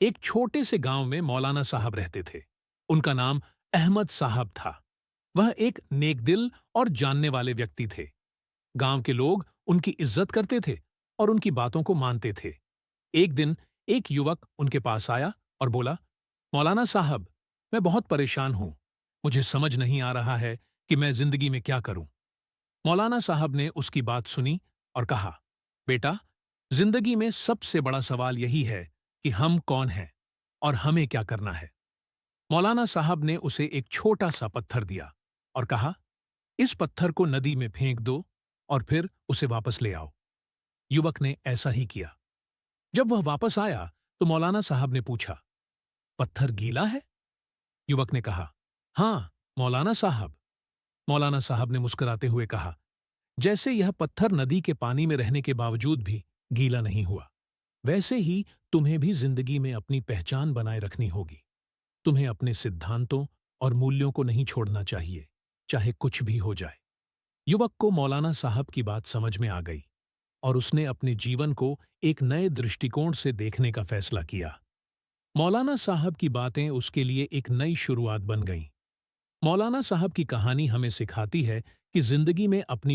एक छोटे से गांव में मौलाना साहब रहते थे। उनका नाम अहमद साहब था। वह एक नेकदिल और जानने वाले व्यक्ति थे। गांव के लोग उनकी इज्जत करते थे और उनकी बातों को मानते थे। एक दिन एक युवक उनके पास आया और बोला, मौलाना साहब, मैं बहुत परेशान हूं। मुझे समझ नहीं आ रहा है कि मैं जिंदगी में क्या करूं। मौलाना साहब ने उसकी बात सुनी और कहा, बेटा, जिंदगी में सबसे बड़ा सवाल यही है कि हम कौन हैं और हमें क्या करना है। मौलाना साहब ने उसे एक छोटा सा पत्थर दिया और कहा, इस पत्थर को नदी में फेंक दो और फिर उसे वापस ले आओ। युवक ने ऐसा ही किया। जब वह वापस आया तो मौलाना साहब ने पूछा, पत्थर गीला है? युवक ने कहा, हाँ मौलाना साहब। मौलाना साहब ने मुस्कुराते हुए कहा, जैसे यह पत्थर नदी के पानी में रहने के बावजूद भी गीला नहीं हुआ, वैसे ही तुम्हें भी जिंदगी में अपनी पहचान बनाए रखनी होगी। तुम्हें अपने सिद्धांतों और मूल्यों को नहीं छोड़ना चाहिए, चाहे कुछ भी हो जाए। युवक को मौलाना साहब की बात समझ में आ गई और उसने अपने जीवन को एक नए दृष्टिकोण से देखने का फैसला किया। मौलाना साहब की बातें उसके लिए एक नई शुरुआत बन गईं। मौलाना साहब की कहानी हमें सिखाती है कि जिंदगी में अपनी